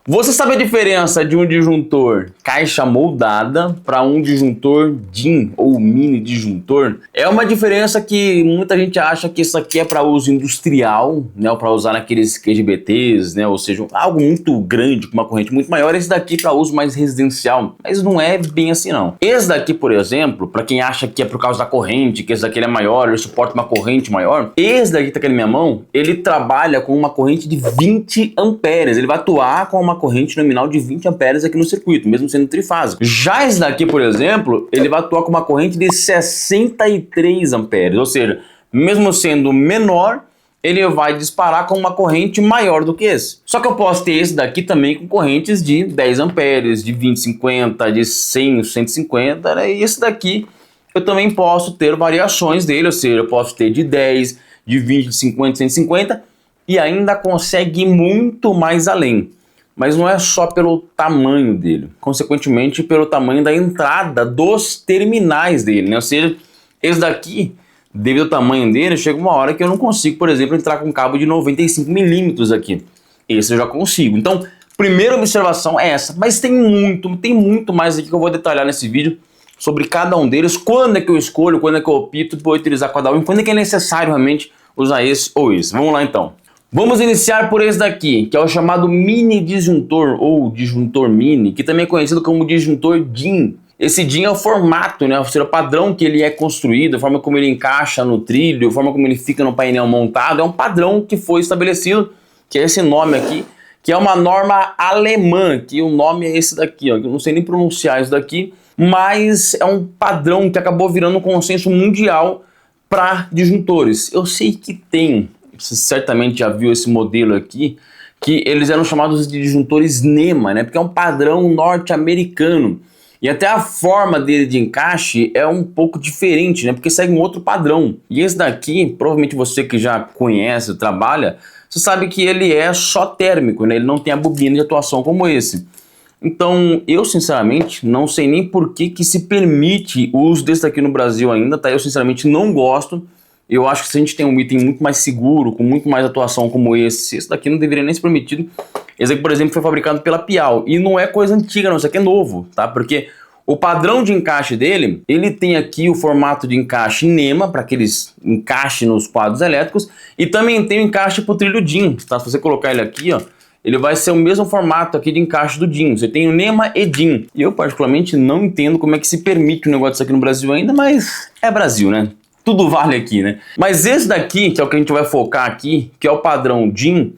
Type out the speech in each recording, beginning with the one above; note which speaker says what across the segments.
Speaker 1: Você sabe a diferença de um disjuntor caixa moldada para um disjuntor DIN ou mini disjuntor? É uma diferença que muita gente acha que isso aqui é para uso industrial, né, ou para usar naqueles QGBTs, né, ou seja, algo muito grande, com uma corrente muito maior. Esse daqui para uso mais residencial, mas não é bem assim não. Esse daqui, por exemplo, para quem acha que é por causa da corrente, que esse daqui ele é maior, ele suporta uma corrente maior, esse daqui que tá aqui na minha mão, ele trabalha com uma corrente de 20 amperes, ele vai atuar com uma corrente nominal de 20 amperes aqui no circuito, mesmo sendo trifásico. Já esse daqui, por exemplo, ele vai atuar com uma corrente de 63 amperes, ou seja, mesmo sendo menor, ele vai disparar com uma corrente maior do que esse. Só que eu posso ter esse daqui também com correntes de 10 amperes, de 20, 50, de 100, 150, né? E esse daqui eu também posso ter variações dele, ou seja, eu posso ter de 10, de 20, de 50, 150 e ainda consegue ir muito mais além. Mas não é só pelo tamanho dele, consequentemente pelo tamanho da entrada dos terminais dele, né? Ou seja, esse daqui, devido ao tamanho dele, chega uma hora que eu não consigo, por exemplo, entrar com um cabo de 95 milímetros aqui. Esse eu já consigo. Então, primeira observação é essa, mas tem muito mais aqui que eu vou detalhar nesse vídeo sobre cada um deles, quando é que eu escolho, quando é que eu opto por utilizar cada um, quando é que é necessário realmente usar esse ou esse. Vamos lá então. Vamos iniciar por esse daqui, que é o chamado mini disjuntor ou disjuntor mini, que também é conhecido como disjuntor DIN. Esse DIN é o formato, né, ou seja, o padrão que ele é construído, a forma como ele encaixa no trilho, a forma como ele fica no painel montado, é um padrão que foi estabelecido, que é esse nome aqui, que é uma norma alemã, que o nome é esse daqui, ó, que eu não sei nem pronunciar isso daqui, mas é um padrão que acabou virando um consenso mundial para disjuntores. Eu sei que tem, você certamente já viu esse modelo aqui, que eles eram chamados de disjuntores NEMA, né? Porque é um padrão norte-americano. E até a forma dele de encaixe é um pouco diferente, né? Porque segue um outro padrão. E esse daqui, provavelmente você que já conhece, trabalha, você sabe que ele é só térmico, né? Ele não tem a bobina de atuação como esse. Então, eu sinceramente não sei nem por que se permite o uso desse daqui no Brasil ainda, tá? Eu sinceramente não gosto. Eu acho que se a gente tem um item muito mais seguro, com muito mais atuação como esse daqui não deveria nem ser permitido. Esse aqui, por exemplo, foi fabricado pela Pial. E não é coisa antiga, não. Isso aqui é novo, tá? Porque o padrão de encaixe dele, ele tem aqui o formato de encaixe NEMA, para aqueles encaixe nos quadros elétricos. E também tem o encaixe para o trilho DIN, tá? Se você colocar ele aqui, ó, ele vai ser o mesmo formato aqui de encaixe do DIN. Você tem o NEMA e DIN. E eu, particularmente, não entendo como é que se permite um negócio disso aqui no Brasil ainda, mas é Brasil, né? Tudo vale aqui, né? Mas esse daqui, que é o que a gente vai focar aqui, que é o padrão DIN,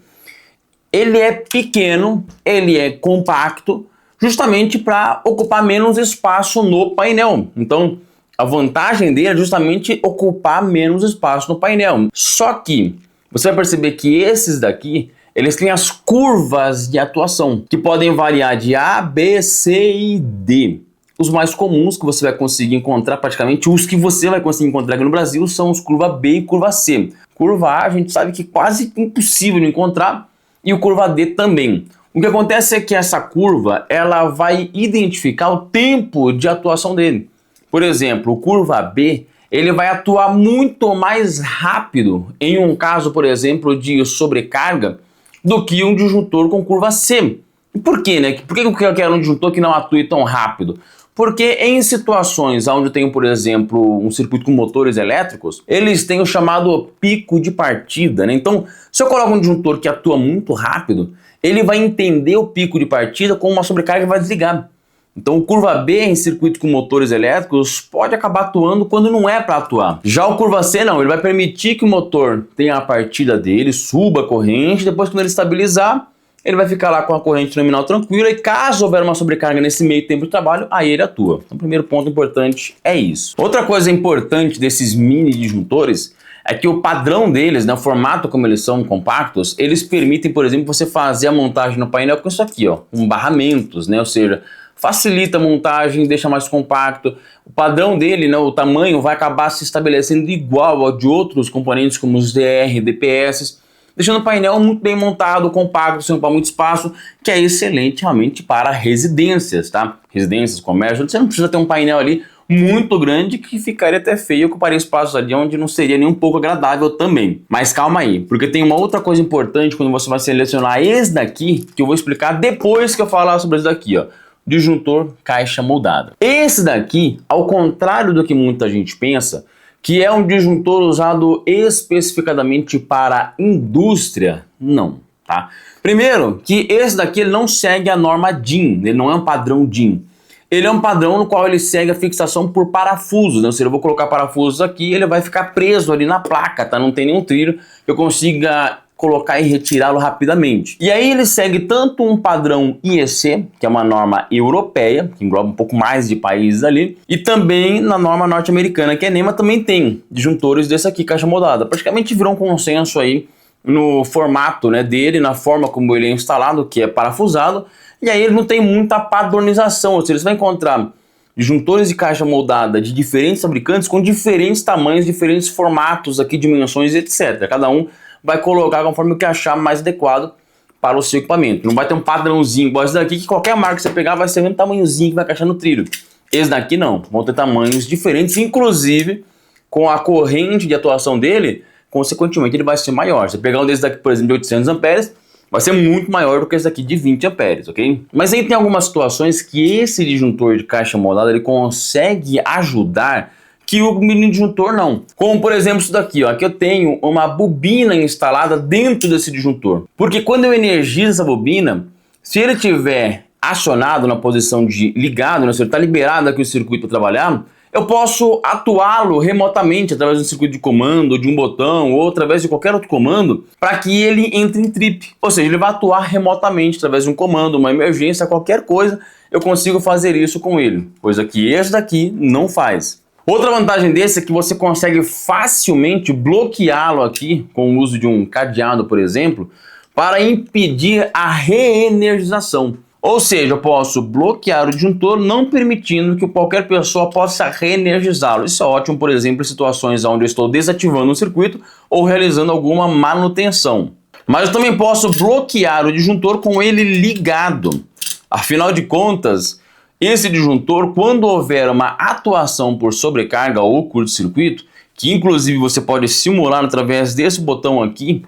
Speaker 1: ele é pequeno, ele é compacto, justamente para ocupar menos espaço no painel. Então, a vantagem dele é justamente ocupar menos espaço no painel. Só que você vai perceber que esses daqui, eles têm as curvas de atuação, que podem variar de A, B, C e D. Os mais comuns que você vai conseguir encontrar, praticamente os que você vai conseguir encontrar aqui no Brasil, são os curva B e curva C. Curva A a gente sabe que é quase impossível de encontrar, e o curva D também. O que acontece é que essa curva, ela vai identificar o tempo de atuação dele. Por exemplo, o curva B, ele vai atuar muito mais rápido em um caso, por exemplo, de sobrecarga, do que um disjuntor com curva C. E por quê, né? Por que eu quero um disjuntor que não atue tão rápido? Porque em situações onde eu tenho, por exemplo, um circuito com motores elétricos, eles têm o chamado pico de partida, né? Então, se eu coloco um disjuntor que atua muito rápido, ele vai entender o pico de partida como uma sobrecarga e vai desligar. Então, o curva B em circuito com motores elétricos pode acabar atuando quando não é para atuar. Já o curva C não, ele vai permitir que o motor tenha a partida dele, suba a corrente, depois quando ele estabilizar, ele vai ficar lá com a corrente nominal tranquila e caso houver uma sobrecarga nesse meio tempo de trabalho, aí ele atua. Então, o primeiro ponto importante é isso. Outra coisa importante desses mini disjuntores é que o padrão deles, né, o formato como eles são compactos, eles permitem, por exemplo, você fazer a montagem no painel com isso aqui, ó, com barramentos, né, ou seja, facilita a montagem, deixa mais compacto. O padrão dele, né, o tamanho, vai acabar se estabelecendo igual ao de outros componentes como os DR, DPS, deixando o painel muito bem montado, compacto, sem ocupar muito espaço, que é excelente realmente para residências, tá? Residências, comércio, você não precisa ter um painel ali muito grande que ficaria até feio, ocuparia espaços ali onde não seria nem um pouco agradável também. Mas calma aí, porque tem uma outra coisa importante quando você vai selecionar esse daqui, que eu vou explicar depois que eu falar sobre esse daqui, ó. Disjuntor caixa moldada. Esse daqui, ao contrário do que muita gente pensa, que é um disjuntor usado especificadamente para indústria, não, tá? Primeiro, que esse daqui ele não segue a norma DIN, ele não é um padrão DIN. Ele é um padrão no qual ele segue a fixação por parafusos, né? Ou seja, eu vou colocar parafusos aqui, ele vai ficar preso ali na placa, tá? Não tem nenhum trilho que eu consiga colocar e retirá-lo rapidamente. E aí ele segue tanto um padrão IEC, que é uma norma europeia, que engloba um pouco mais de países ali, e também na norma norte-americana, que a NEMA também tem disjuntores desse aqui, caixa moldada. Praticamente virou um consenso aí no formato, né, dele, na forma como ele é instalado, que é parafusado, e aí ele não tem muita padronização, ou seja, você vai encontrar disjuntores de caixa moldada de diferentes fabricantes com diferentes tamanhos, diferentes formatos aqui, dimensões, etc. Cada um vai colocar conforme o que achar mais adequado para o seu equipamento. Não vai ter um padrãozinho igual esse daqui, que qualquer marca que você pegar vai ser o mesmo tamanhozinho que vai encaixar no trilho. Esse daqui não, vão ter tamanhos diferentes, inclusive com a corrente de atuação dele, consequentemente ele vai ser maior. Você pegar um desse daqui, por exemplo, de 800 amperes, vai ser muito maior do que esse daqui de 20 amperes, ok? Mas aí tem algumas situações que esse disjuntor de caixa moldada ele consegue ajudar que o mini disjuntor não. Como por exemplo isso daqui, ó. Aqui eu tenho uma bobina instalada dentro desse disjuntor. Porque quando eu energizo essa bobina, se ele estiver acionado na posição de ligado, né, se ele está liberado aqui o circuito para trabalhar, eu posso atuá-lo remotamente através de um circuito de comando, de um botão ou através de qualquer outro comando para que ele entre em trip. Ou seja, ele vai atuar remotamente através de um comando, uma emergência, qualquer coisa, eu consigo fazer isso com ele. Coisa que esse daqui não faz. Outra vantagem desse é que você consegue facilmente bloqueá-lo aqui com o uso de um cadeado, por exemplo, para impedir a reenergização. Ou seja, eu posso bloquear o disjuntor não permitindo que qualquer pessoa possa reenergizá-lo. Isso é ótimo, por exemplo, em situações onde eu estou desativando um circuito ou realizando alguma manutenção. Mas eu também posso bloquear o disjuntor com ele ligado. Afinal de contas, esse disjuntor, quando houver uma atuação por sobrecarga ou curto-circuito, que inclusive você pode simular através desse botão aqui,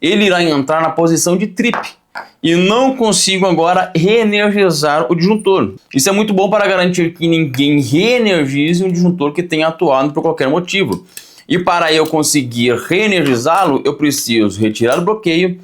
Speaker 1: ele irá entrar na posição de trip e não consigo agora reenergizar o disjuntor. Isso é muito bom para garantir que ninguém reenergize um disjuntor que tenha atuado por qualquer motivo. E para eu conseguir reenergizá-lo, eu preciso retirar o bloqueio,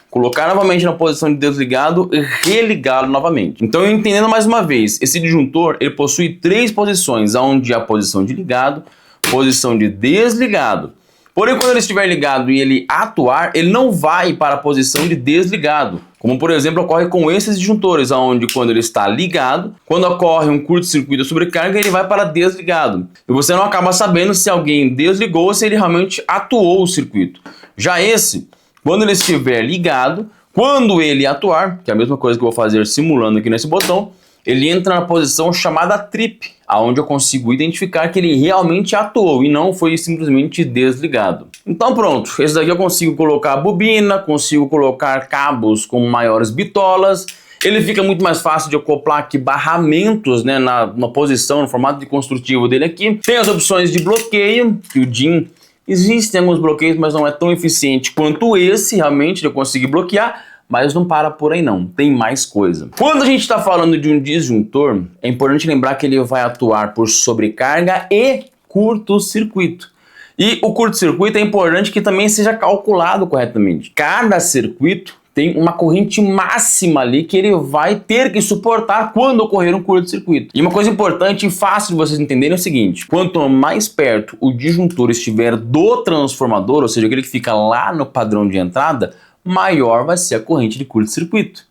Speaker 1: colocar novamente na posição de desligado e religá-lo novamente. Então, entendendo mais uma vez, esse disjuntor ele possui três posições, onde a posição de ligado, posição de desligado. Porém, quando ele estiver ligado e ele atuar, ele não vai para a posição de desligado. Como, por exemplo, ocorre com esses disjuntores, onde quando ele está ligado, quando ocorre um curto-circuito ou sobrecarga, ele vai para desligado. E você não acaba sabendo se alguém desligou ou se ele realmente atuou o circuito. Já esse, quando ele estiver ligado, quando ele atuar, que é a mesma coisa que eu vou fazer simulando aqui nesse botão, ele entra na posição chamada trip, aonde eu consigo identificar que ele realmente atuou e não foi simplesmente desligado. Então pronto, esse daqui eu consigo colocar a bobina, consigo colocar cabos com maiores bitolas, ele fica muito mais fácil de acoplar aqui barramentos, né, na posição, no formato de construtivo dele aqui. Tem as opções de bloqueio, que o DIN existem alguns bloqueios, mas não é tão eficiente quanto esse, realmente, de eu conseguir bloquear, mas não para por aí não, tem mais coisa. Quando a gente está falando de um disjuntor, é importante lembrar que ele vai atuar por sobrecarga e curto-circuito. E o curto-circuito é importante que também seja calculado corretamente. Cada circuito tem uma corrente máxima ali que ele vai ter que suportar quando ocorrer um curto-circuito. E uma coisa importante e fácil de vocês entenderem é o seguinte: quanto mais perto o disjuntor estiver do transformador, ou seja, aquele que fica lá no padrão de entrada, maior vai ser a corrente de curto-circuito.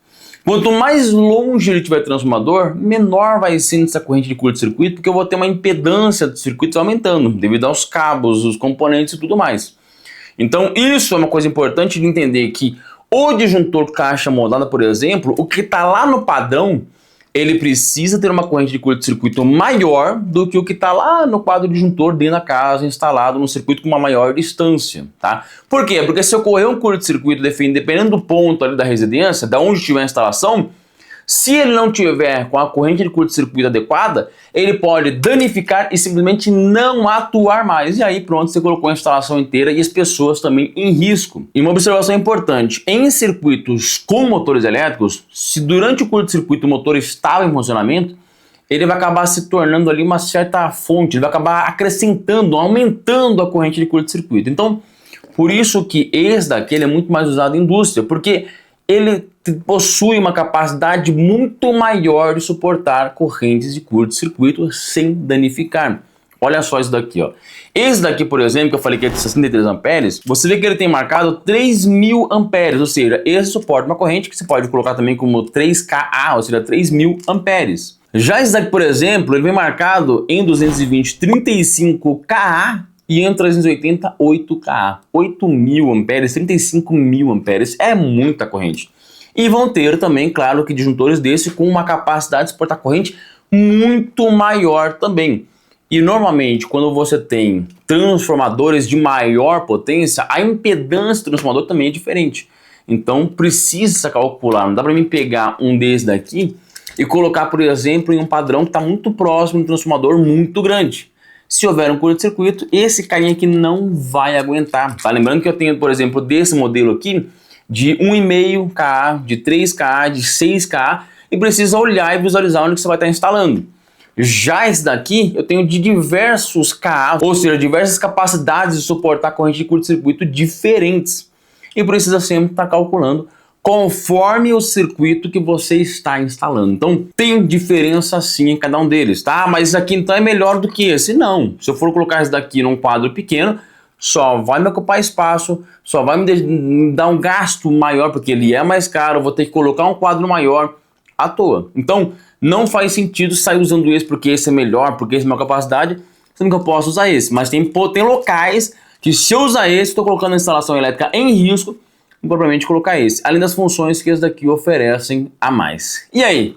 Speaker 1: Quanto mais longe ele tiver do transformador, menor vai ser essa corrente de curto-circuito, porque eu vou ter uma impedância do circuito aumentando, devido aos cabos, os componentes e tudo mais. Então isso é uma coisa importante de entender, que o disjuntor caixa moldada, por exemplo, o que está lá no padrão, ele precisa ter uma corrente de curto-circuito maior do que o que está lá no quadro disjuntor dentro da casa, instalado no circuito com uma maior distância, tá? Por quê? Porque se ocorrer um curto-circuito, dependendo do ponto ali da residência, da onde tiver a instalação, Se ele não tiver com a corrente de curto-circuito adequada, ele pode danificar e simplesmente não atuar mais. E aí pronto, você colocou a instalação inteira e as pessoas também em risco. E uma observação importante, em circuitos com motores elétricos, se durante o curto-circuito o motor estava em funcionamento, ele vai acabar se tornando ali uma certa fonte, ele vai acabar acrescentando, aumentando a corrente de curto-circuito. Então, por isso que esse daqui ele é muito mais usado em indústria, porque ele possui uma capacidade muito maior de suportar correntes de curto-circuito sem danificar. Olha só isso daqui, ó. Esse daqui, por exemplo, que eu falei que é de 63 amperes, você vê que ele tem marcado 3.000 amperes, ou seja, esse suporta uma corrente que você pode colocar também como 3kA, ou seja, 3.000 amperes. Já esse daqui, por exemplo, ele vem marcado em 220 35kA e em 380 8kA. 8.000 amperes, 35.000 amperes, é muita corrente. E vão ter também, claro, que disjuntores desse com uma capacidade de suportar corrente muito maior também. E normalmente, quando você tem transformadores de maior potência, a impedância do transformador também é diferente. Então precisa calcular, não dá para mim pegar um desse daqui e colocar, por exemplo, em um padrão que está muito próximo de um transformador muito grande. Se houver um curto-circuito, esse carinha aqui não vai aguentar. Tá lembrando que eu tenho, por exemplo, desse modelo aqui, de 1,5kA, de 3kA, de 6kA, e precisa olhar e visualizar onde que você vai estar instalando. Já esse daqui, eu tenho de diversos kA, ou seja, diversas capacidades de suportar corrente de curto-circuito diferentes. E precisa sempre estar calculando conforme o circuito que você está instalando. Então tem diferença sim em cada um deles, tá? Mas esse aqui então é melhor do que esse? Não. Se eu for colocar esse daqui num quadro pequeno, só vai me ocupar espaço, só vai me dar um gasto maior, porque ele é mais caro, eu vou ter que colocar um quadro maior à toa. Então não faz sentido sair usando esse porque esse é melhor, porque esse é maior capacidade, sendo que eu posso usar esse. Mas tem locais que se eu usar esse, estou colocando a instalação elétrica em risco, propriamente colocar esse, além das funções que esse daqui oferecem a mais. E aí,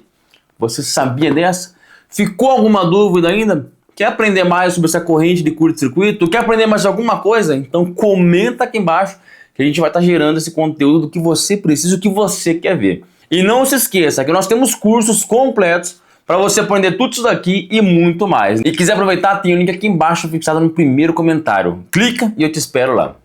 Speaker 1: você sabia dessa? Ficou alguma dúvida ainda? Quer aprender mais sobre essa corrente de curto-circuito? Quer aprender mais alguma coisa? Então comenta aqui embaixo que a gente vai estar gerando esse conteúdo que você precisa, o que você quer ver. E não se esqueça que nós temos cursos completos para você aprender tudo isso daqui e muito mais. E quiser aproveitar, tem o link aqui embaixo fixado no primeiro comentário. Clica e eu te espero lá.